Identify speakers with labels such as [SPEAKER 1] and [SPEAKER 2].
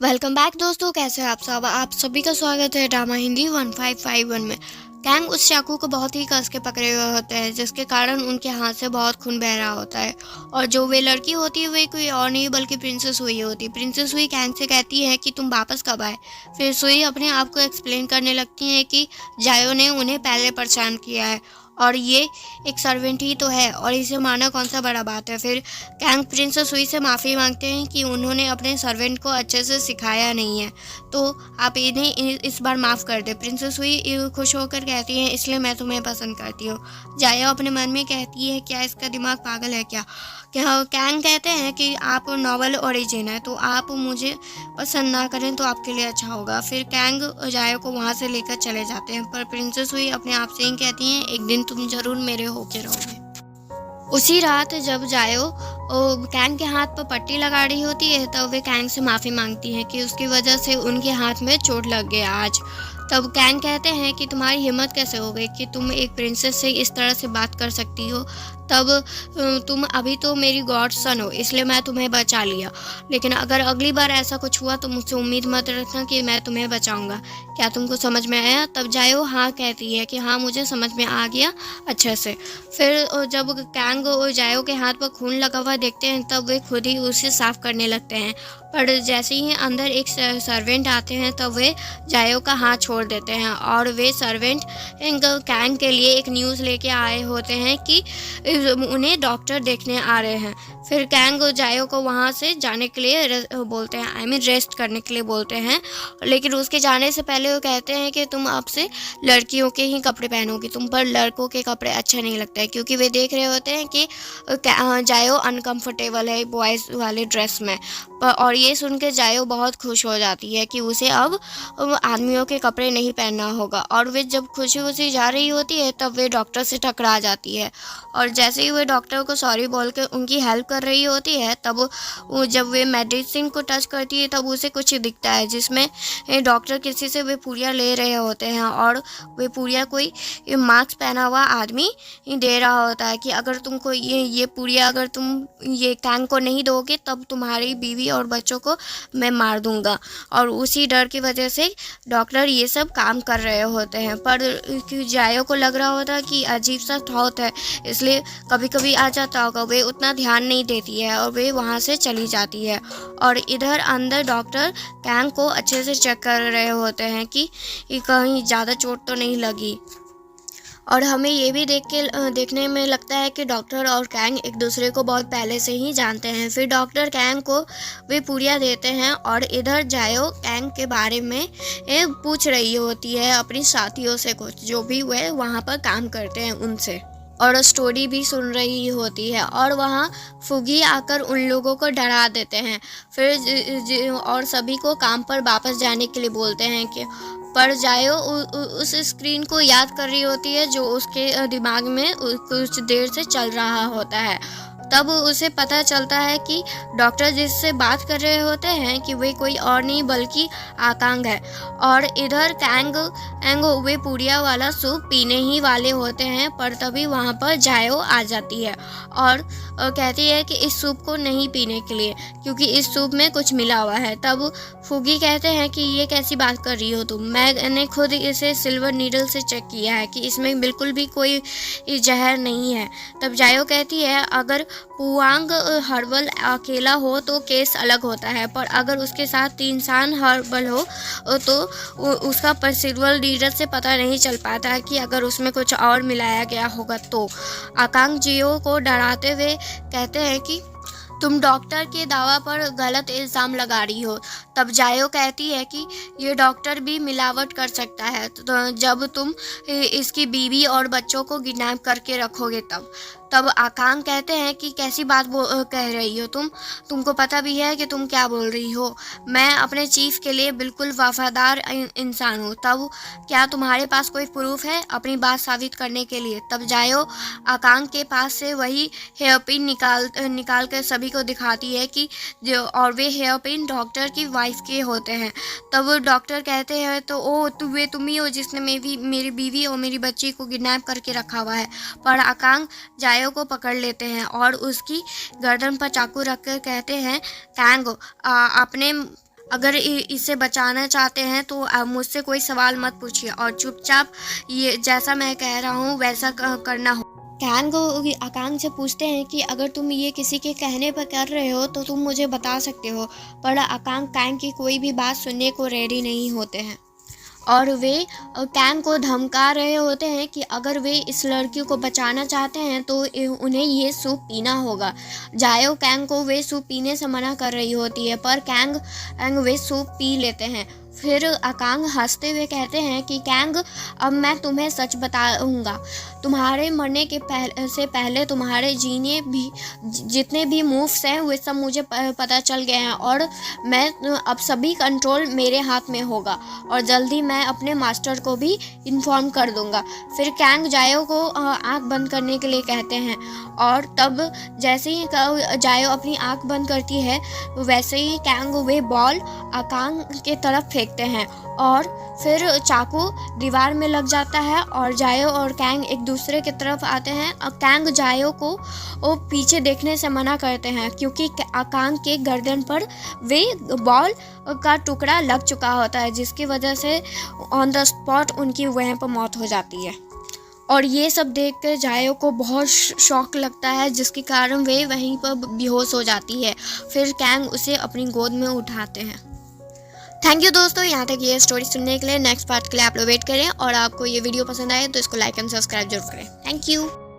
[SPEAKER 1] Welcome back दोस्तों, कैसे हैं आप सब। आप सभी का स्वागत है ड्रामा हिंदी 1551 में। कैंग उस चाकू को बहुत ही कस के पकड़े हुए होते हैं, जिसके कारण उनके हाथ से बहुत खून बह रहा होता है। और जो वे लड़की होती है वे कोई और नहीं बल्कि प्रिंसेस सुई होती है। प्रिंसेस सुई कैंग से कहती है कि तुम वापस कब आए। फिर सुई अपने आप को एक्सप्लेन करने लगती है कि जायो ने उन्हें पहले परेशान किया है और ये एक सर्वेंट ही तो है और इसे मारना कौन सा बड़ा बात है। फिर कैंग प्रिंसेस सुई से माफ़ी मांगते हैं कि उन्होंने अपने सर्वेंट को अच्छे से सिखाया नहीं है, तो आप इन्हें इस बार माफ़ कर दे। प्रिंसेस सुई खुश होकर कहती है, इसलिए मैं तुम्हें पसंद करती हूँ। जाया अपने मन में कहती है, क्या इसका दिमाग पागल है क्या। कैंग कहते हैं कि आप नॉवल ओरिजिन है, तो आप मुझे पसंद ना करें तो आपके लिए अच्छा होगा। फिर कैंग जाया को वहाँ से लेकर चले जाते हैं, पर प्रिंसेस हुई अपने आप से ही कहती हैं, एक दिन तुम जरूर मेरे होके रहोगे। उसी रात जब जायो कैंग के हाथ पर पट्टी लगा रही होती है, तब वे कैंग से माफ़ी मांगती हैं कि उसकी वजह से उनके हाथ में चोट लग गया आज। तब कैंग कहते हैं कि तुम्हारी हिम्मत कैसे हो गई कि तुम एक प्रिंसेस से इस तरह से बात कर सकती हो। तब तुम अभी तो मेरी गॉड सन हो, इसलिए मैं तुम्हें बचा लिया। लेकिन अगर अगली बार ऐसा कुछ हुआ तो मुझसे उम्मीद मत रखना कि मैं तुम्हें बचाऊंगा। क्या तुमको समझ में आया। तब जायो हाँ कहती है कि हाँ मुझे समझ में आ गया अच्छे से। फिर जब कैंग और जायो के हाथ पर खून लगा हुआ देखते हैं, तब वे खुद ही उसे साफ करने लगते हैं। पर जैसे ही अंदर एक सर्वेंट आते हैं, तब वे जायो का हाथ छोड़ देते हैं और वे सर्वेंट कैंग के लिए एक न्यूज़ लेके आए होते हैं कि उन्हें डॉक्टर देखने आ रहे हैं। फिर कैंग और जायो को वहाँ से जाने के लिए बोलते हैं, आई मीन रेस्ट करने के लिए बोलते हैं। लेकिन उसके जाने से पहले वो कहते हैं कि तुम अब से लड़कियों के ही कपड़े पहनोगी, तुम पर लड़कों के कपड़े अच्छे नहीं लगते हैं। क्योंकि वे देख रहे होते हैं कि जायो अनकंफर्टेबल है बॉयज़ वाले ड्रेस में। और ये सुन के जायो बहुत खुश हो जाती है कि उसे अब आदमियों के कपड़े नहीं पहनना होगा। और वे जब खुशी खुशी जा रही होती है, तब वे डॉक्टर से टकरा जाती है। और जैसे ही वे डॉक्टर को सॉरी बोल के उनकी हेल्प कर रही होती है, तब जब वे मेडिसिन को टच करती है, तब उसे कुछ दिखता है जिसमें डॉक्टर किसी से वे पूरियाँ ले रहे होते हैं और वे पूरियाँ कोई मास्क पहना हुआ आदमी दे रहा होता है कि अगर तुमको ये पूरियाँ अगर तुम ये कैंग को नहीं दोगे, तब तुम्हारी बीवी और बच्चों को मैं मार दूंगा। और उसी डर की वजह से डॉक्टर ये सब काम कर रहे होते हैं। पर जायो को लग रहा होता है कि अजीब सा थॉट है, इसलिए कभी कभी आ जाता होगा। वे उतना ध्यान नहीं देती है और वे वहाँ से चली जाती है। और इधर अंदर डॉक्टर कैंग को अच्छे से चेक कर रहे होते हैं कि कहीं ज़्यादा चोट तो नहीं लगी। और हमें ये भी देखने में लगता है कि डॉक्टर और कैंग एक दूसरे को बहुत पहले से ही जानते हैं। फिर डॉक्टर कैंग को वे पूरियाँ देते हैं और इधर जायो कैंग के बारे में पूछ रही होती है अपनी साथियों से, कुछ जो भी वे वहाँ पर काम करते हैं उनसे, और स्टोरी भी सुन रही होती है। और वहाँ फुगी आकर उन लोगों को डरा देते हैं। फिर और सभी को काम पर वापस जाने के लिए बोलते हैं कि पर जायो उस स्क्रीन को याद कर रही होती है जो उसके दिमाग में कुछ देर से चल रहा होता है। तब उसे पता चलता है कि डॉक्टर जिससे बात कर रहे होते हैं कि वे कोई और नहीं बल्कि आकांग है। और इधर कैंग वे पूरिया वाला सूप पीने ही वाले होते हैं, पर तभी वहाँ पर जायो आ जाती है और कहती है कि इस सूप को नहीं पीने के लिए, क्योंकि इस सूप में कुछ मिला हुआ है। तब फुगी कहते हैं कि ये कैसी बात कर रही हो तुम, मैंने खुद इसे सिल्वर नीडल से चेक किया है कि इसमें बिल्कुल भी कोई जहर नहीं है। तब जायो कहती है, अगर पुआंग हर्बल अकेला हो तो केस अलग होता है, पर अगर उसके साथ 3 इंसान हर्बल हो तो उसका पर सिल्वर नीडल से पता नहीं चल पाता कि अगर उसमें कुछ और मिलाया गया होगा। तो आकांग जियो को डराते हुए कहते हैं कि तुम डॉक्टर के दावा पर गलत इल्ज़ाम लगा रही हो। तब जायो कहती है कि ये डॉक्टर भी मिलावट कर सकता है, तो जब तुम इसकी बीवी और बच्चों को किडनैप करके रखोगे तब आकांग कहते हैं कि कैसी बात कह रही हो तुमको पता भी है कि तुम क्या बोल रही हो। मैं अपने चीफ के लिए बिल्कुल वफादार इंसान हूँ। तब क्या तुम्हारे पास कोई प्रूफ है अपनी बात साबित करने के लिए। तब जायो आकांग के पास से वही हेयर पिन निकाल कर सभी को दिखाती है कि और वे हेयर पिन डॉक्टर की वाइफ के होते हैं। तब डॉक्टर कहते हैं, तो ओ तुम ही हो जिसने मेरी बीवी और मेरी बच्ची को किडनैप करके रखा हुआ है। पर आकांग जायो को पकड़ लेते हैं और उसकी गर्दन पर चाकू रखकर कहते हैं, कैंग अगर इसे बचाना चाहते हैं तो मुझसे कोई सवाल मत पूछिए और चुपचाप ये जैसा मैं कह रहा हूँ वैसा करना हो। कैंग आकांग से पूछते हैं कि अगर तुम ये किसी के कहने पर कर रहे हो तो तुम मुझे बता सकते हो, पर आकांग कैंग की कोई भी बात सुनने को रेडी नहीं होते हैं और वे कैंग को धमका रहे होते हैं कि अगर वे इस लड़की को बचाना चाहते हैं तो उन्हें ये सूप पीना होगा। जायो कैंग को वे सूप पीने से मना कर रही होती है, पर कैंग वे सूप पी लेते हैं। फिर आकांग हंसते हुए कहते हैं कि कैंग, अब मैं तुम्हें सच बताऊंगा। तुम्हारे मरने के से पहले तुम्हारे जीने भी जितने भी मूव्स हैं वे सब मुझे पता चल गए हैं और मैं अब सभी कंट्रोल मेरे हाथ में होगा और जल्दी मैं अपने मास्टर को भी इन्फॉर्म कर दूंगा। फिर कैंग जायो को आंख बंद करने के लिए कहते हैं और तब जैसे ही जायो अपनी आंख बंद करती है वैसे ही कैंग वे बॉल आकांग के तरफ फेंकते हैं और फिर चाकू दीवार में लग जाता है और जायो और कैंग एक दूसरे की तरफ आते हैं। कैंग जायो को पीछे देखने से मना करते हैं क्योंकि आकांग के गर्दन पर वे बॉल का टुकड़ा लग चुका होता है, जिसकी वजह से ऑन द स्पॉट उनकी वहीं पर मौत हो जाती है। और ये सब देख कर जायो को बहुत शौक लगता है, जिसके कारण वे वहीं पर बेहोश हो जाती है। फिर कैंग उसे अपनी गोद में उठाते हैं। थैंक यू दोस्तों, यहाँ तक ये स्टोरी सुनने के लिए। नेक्स्ट पार्ट के लिए आप लोग वेट करें और आपको ये वीडियो पसंद आए तो इसको लाइक एंड सब्सक्राइब जरूर करें। Thank you.